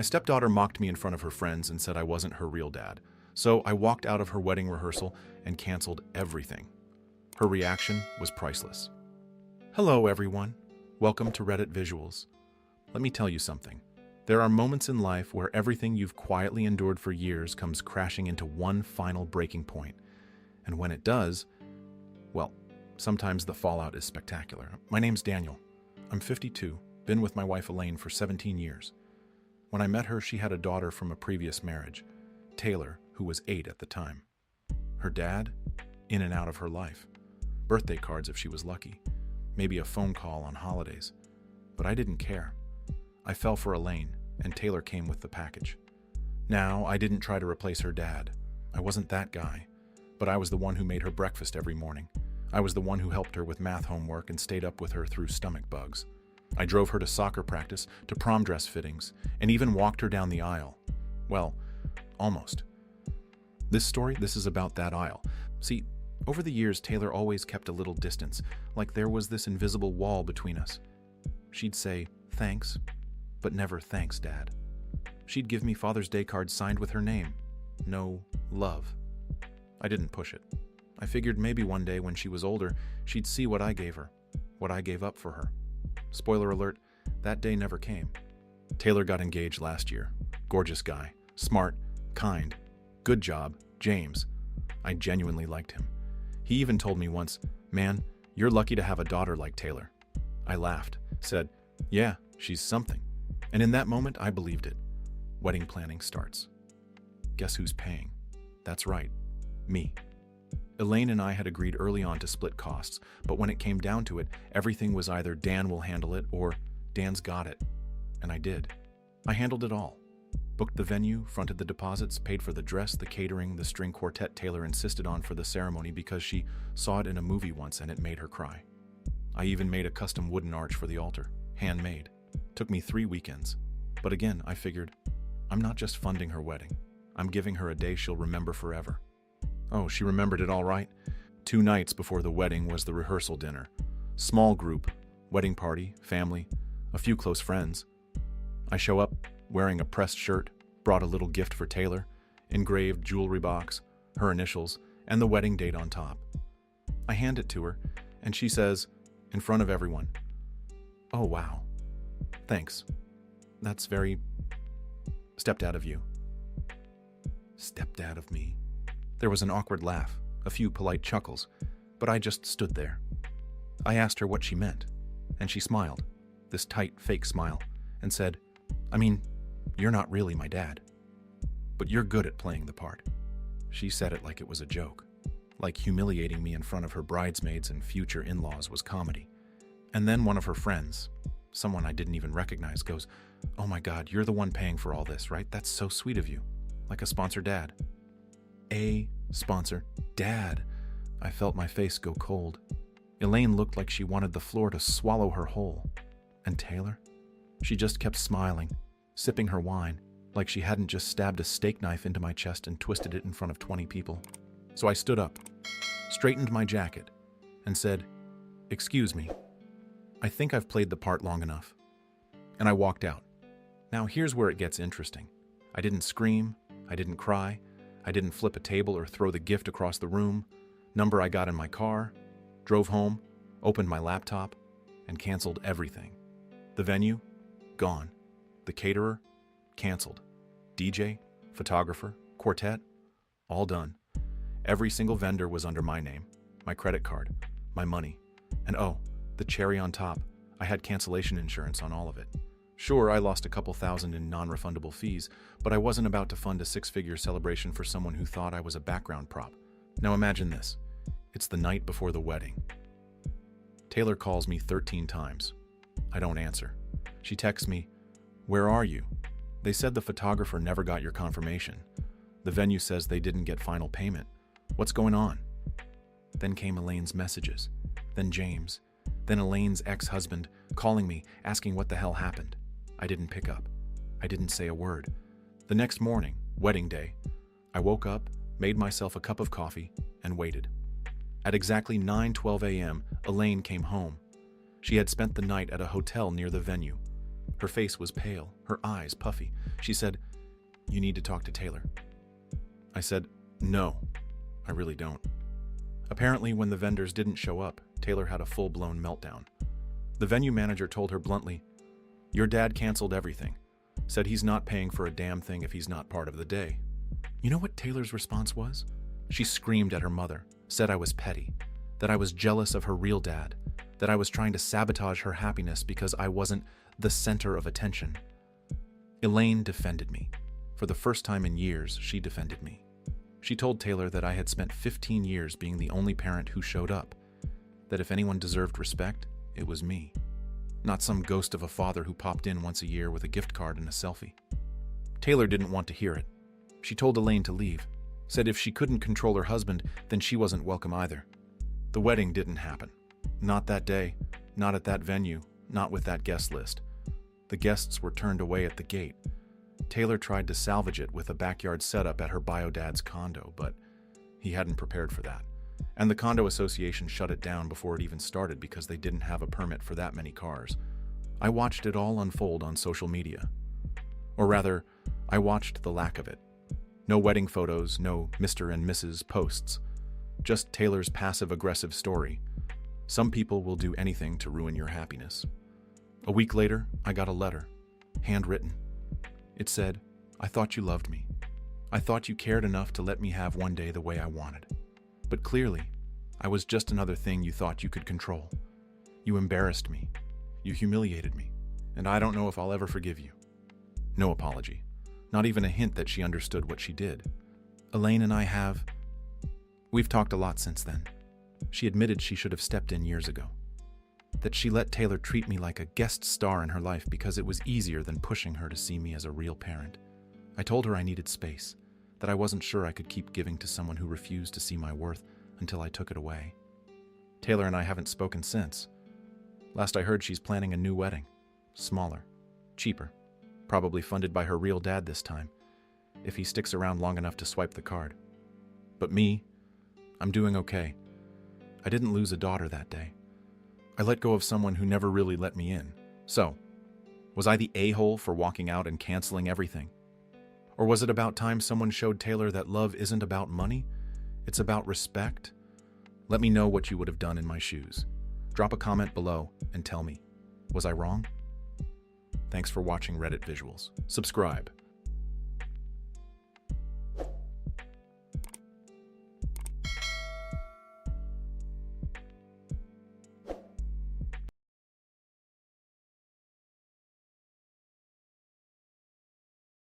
My stepdaughter mocked me in front of her friends and said I wasn't her real dad. So I walked out of her wedding rehearsal and canceled everything. Her reaction was priceless. Hello, everyone. Welcome to Reddit Visuals. Let me tell you something. There are moments in life where everything you've quietly endured for years comes crashing into one final breaking point. And when it does, well, sometimes the fallout is spectacular. My name's Daniel. I'm 52, been with my wife Elaine for 17 years. When I met her, she had a daughter from a previous marriage, Taylor, who was 8 at the time. Her dad, in and out of her life. Birthday cards if she was lucky. Maybe a phone call on holidays. But I didn't care. I fell for Elaine, and Taylor came with the package. Now, I didn't try to replace her dad. I wasn't that guy. But I was the one who made her breakfast every morning. I was the one who helped her with math homework and stayed up with her through stomach bugs. I drove her to soccer practice, to prom dress fittings, and even walked her down the aisle. Well, almost. This is about that aisle. See, over the years, Taylor always kept a little distance, like there was this invisible wall between us. She'd say, "Thanks," but never "Thanks, Dad." She'd give me Father's Day cards signed with her name. No love. I didn't push it. I figured maybe one day when she was older, she'd see what I gave her, what I gave up for her. Spoiler alert, that day never came. Taylor got engaged last year. Gorgeous guy, smart, kind, good job, James. I genuinely liked him. He even told me once, "Man, you're lucky to have a daughter like Taylor." I laughed, said, "Yeah, she's something." And in that moment, I believed it. Wedding planning starts. Guess who's paying? That's right, me. Elaine and I had agreed early on to split costs, but when it came down to it, everything was either Dan will handle it or Dan's got it. And I did. I handled it all. Booked the venue, fronted the deposits, paid for the dress, the catering, the string quartet Taylor insisted on for the ceremony because she saw it in a movie once and it made her cry. I even made a custom wooden arch for the altar, handmade. Took me 3 weekends. But again, I figured, I'm not just funding her wedding. I'm giving her a day she'll remember forever. Oh, she remembered it all right. 2 nights before the wedding was the rehearsal dinner. Small group, wedding party, family, a few close friends. I show up, wearing a pressed shirt, brought a little gift for Taylor, engraved jewelry box, her initials, and the wedding date on top. I hand it to her, and she says, in front of everyone, "Oh, wow. Thanks. That's very stepdad of you." Stepdad of me? There was an awkward laugh, a few polite chuckles, but I just stood there. I asked her what she meant, and she smiled, this tight, fake smile, and said, "I mean, you're not really my dad, but you're good at playing the part." She said it like it was a joke, like humiliating me in front of her bridesmaids and future in-laws was comedy. And then one of her friends, someone I didn't even recognize, goes, "Oh my God, you're the one paying for all this, right? That's so sweet of you. Like a sponsor dad." A sponsor dad. I felt my face go cold. Elaine looked like she wanted the floor to swallow her whole. And Taylor? She just kept smiling, sipping her wine, like she hadn't just stabbed a steak knife into my chest and twisted it in front of 20 people. So I stood up, straightened my jacket, and said, "Excuse me. I think I've played the part long enough." And I walked out. Now here's where it gets interesting. I didn't scream, I didn't cry, I didn't flip a table or throw the gift across the room. Number I got in my car, drove home, opened my laptop, and canceled everything. The venue? Gone. The caterer? Canceled. DJ? Photographer? Quartet? All done. Every single vendor was under my name, my credit card, my money. And oh, the cherry on top, I had cancellation insurance on all of it. Sure, I lost a couple thousand in non-refundable fees, but I wasn't about to fund a 6-figure celebration for someone who thought I was a background prop. Now imagine this. It's the night before the wedding. Taylor calls me 13 times. I don't answer. She texts me, "Where are you? They said the photographer never got your confirmation. The venue says they didn't get final payment. What's going on?" Then came Elaine's messages. Then James. Then Elaine's ex-husband calling me, asking what the hell happened. I didn't pick up. I didn't say a word. The next morning, wedding day, I woke up, made myself a cup of coffee, and waited. At exactly 9:12 a.m., Elaine came home. She had spent the night at a hotel near the venue. Her face was pale, her eyes puffy. She said, "You need to talk to Taylor." I said, "No, I really don't." Apparently, when the vendors didn't show up, Taylor had a full-blown meltdown. The venue manager told her bluntly, "Your dad canceled everything. Said he's not paying for a damn thing if he's not part of the day." You know what Taylor's response was? She screamed at her mother, said I was petty, that I was jealous of her real dad, that I was trying to sabotage her happiness because I wasn't the center of attention. Elaine defended me. For the first time in years, she defended me. She told Taylor that I had spent 15 years being the only parent who showed up, that if anyone deserved respect, it was me, not some ghost of a father who popped in once a year with a gift card and a selfie. Taylor didn't want to hear it. She told Elaine to leave, said if she couldn't control her husband, then she wasn't welcome either. The wedding didn't happen. Not that day, not at that venue, not with that guest list. The guests were turned away at the gate. Taylor tried to salvage it with a backyard setup at her bio-dad's condo, but he hadn't prepared for that. And the condo association shut it down before it even started because they didn't have a permit for that many cars. I watched it all unfold on social media. Or rather, I watched the lack of it. No wedding photos, no Mr. and Mrs. posts. Just Taylor's passive-aggressive story. Some people will do anything to ruin your happiness. A week later, I got a letter, handwritten. It said, "I thought you loved me. I thought you cared enough to let me have one day the way I wanted. But clearly, I was just another thing you thought you could control. You embarrassed me. You humiliated me. And I don't know if I'll ever forgive you." No apology. Not even a hint that she understood what she did. Elaine and I we've talked a lot since then. She admitted she should have stepped in years ago. That she let Taylor treat me like a guest star in her life because it was easier than pushing her to see me as a real parent. I told her I needed space, that I wasn't sure I could keep giving to someone who refused to see my worth until I took it away. Taylor and I haven't spoken since. Last I heard, she's planning a new wedding. Smaller, cheaper, probably funded by her real dad this time, if he sticks around long enough to swipe the card. But me, I'm doing okay. I didn't lose a daughter that day. I let go of someone who never really let me in. So, was I the a-hole for walking out and canceling everything? Or was it about time someone showed Taylor that love isn't about money? It's about respect? Let me know what you would have done in my shoes. Drop a comment below and tell me, was I wrong? Thanks for watching Reddit Visuals. Subscribe.